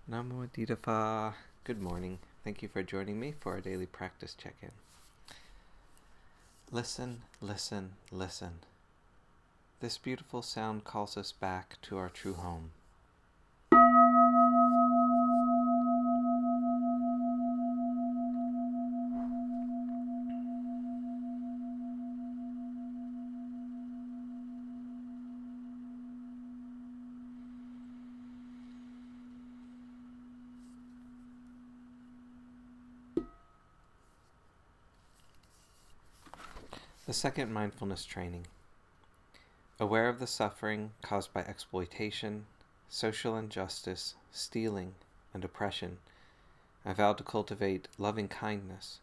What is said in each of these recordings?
Namo Phat. Good morning. Thank you for joining me for our daily practice check-in. Listen, listen, listen. This beautiful sound calls us back to our true home. The second mindfulness training. Aware of the suffering caused by exploitation, social injustice, stealing, and oppression, I vow to cultivate loving kindness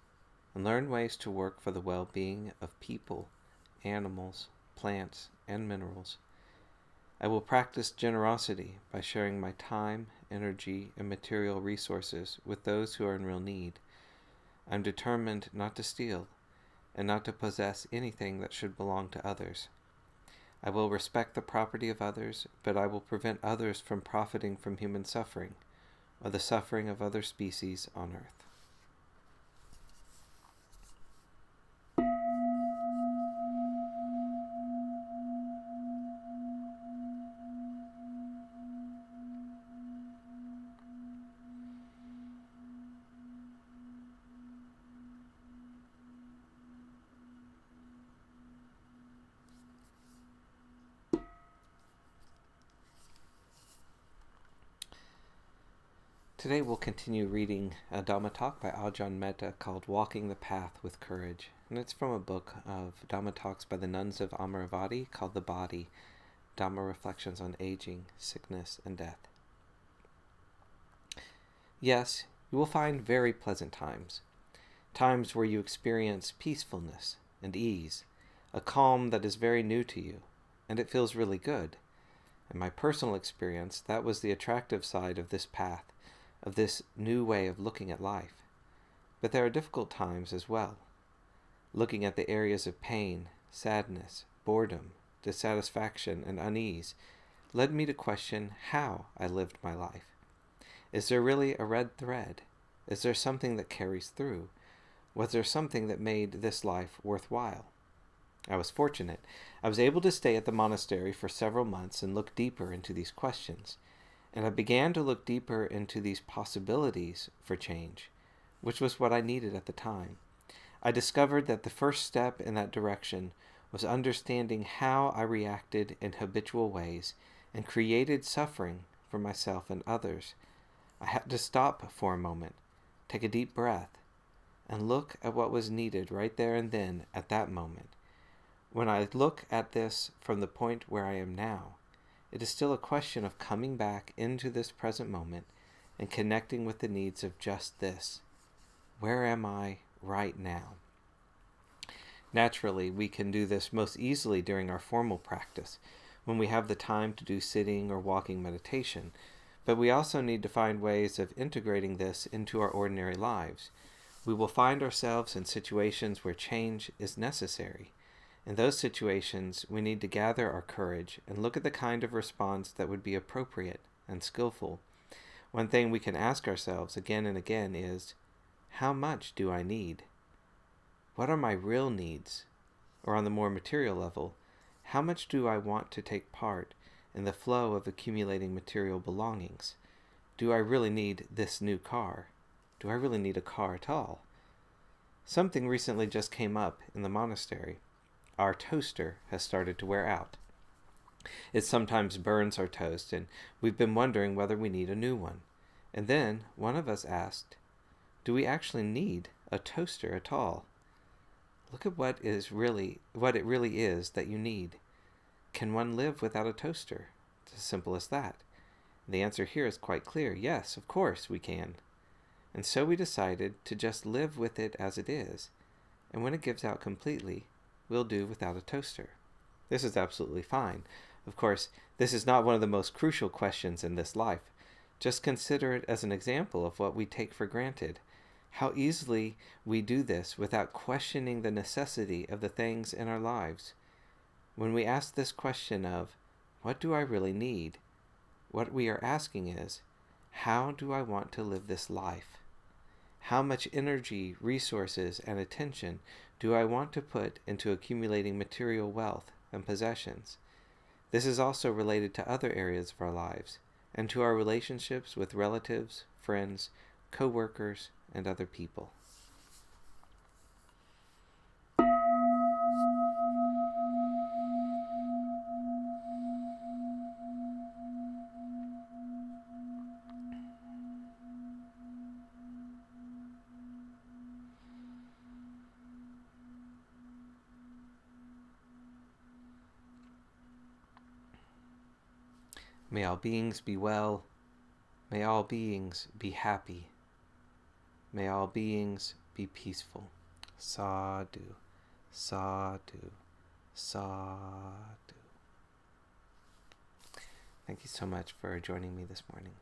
and learn ways to work for the well-being of people, animals, plants, and minerals. I will practice generosity by sharing my time, energy, and material resources with those who are in real need. I am determined not to steal and not to possess anything that should belong to others. I will respect the property of others, but I will prevent others from profiting from human suffering or the suffering of other species on earth. Today we'll continue reading a Dhamma talk by Ajahn Metta called Walking the Path with Courage. And it's from a book of Dhamma talks by the nuns of Amaravati called The Body, Dhamma Reflections on Aging, Sickness, and Death. Yes, you will find very pleasant times. Times where you experience peacefulness and ease, a calm that is very new to you, and it feels really good. In my personal experience, that was the attractive side of this path, of this new way of looking at life. But there are difficult times as well. Looking at the areas of pain, sadness, boredom, dissatisfaction, and unease led me to question how I lived my life. Is there really a red thread? Is there something that carries through? Was there something that made this life worthwhile? I was fortunate. I was able to stay at the monastery for several months and look deeper into these questions. And I began to look deeper into these possibilities for change, which was what I needed at the time. I discovered that the first step in that direction was understanding how I reacted in habitual ways and created suffering for myself and others. I had to stop for a moment, take a deep breath, and look at what was needed right there and then at that moment. When I look at this from the point where I am now, it is still a question of coming back into this present moment and connecting with the needs of just this. Where am I right now? Naturally, we can do this most easily during our formal practice, when we have the time to do sitting or walking meditation, but we also need to find ways of integrating this into our ordinary lives. We will find ourselves in situations where change is necessary. In those situations, we need to gather our courage and look at the kind of response that would be appropriate and skillful. One thing we can ask ourselves again and again is, how much do I need? What are my real needs? Or on the more material level, how much do I want to take part in the flow of accumulating material belongings? Do I really need this new car? Do I really need a car at all? Something recently just came up in the monastery. Our toaster has started to wear out. It sometimes burns our toast, and we've been wondering whether we need a new one. And then one of us asked, do we actually need a toaster at all? Look at what it really is that you need. Can one live without a toaster? It's as simple as that. The answer here is quite clear. Yes, of course we can. And so we decided to just live with it as it is. And when it gives out completely, we'll do without a toaster. This is absolutely fine. Of course, this is not one of the most crucial questions in this life. Just consider it as an example of what we take for granted. How easily we do this without questioning the necessity of the things in our lives. When we ask this question of, what do I really need? What we are asking is, How do I want to live this life? How much energy, resources, and attention do I want to put into accumulating material wealth and possessions? This is also related to other areas of our lives and to our relationships with relatives, friends, co-workers, and other people. May all beings be well. May all beings be happy. May all beings be peaceful. Sadhu, sadhu, sadhu. Thank you so much for joining me this morning.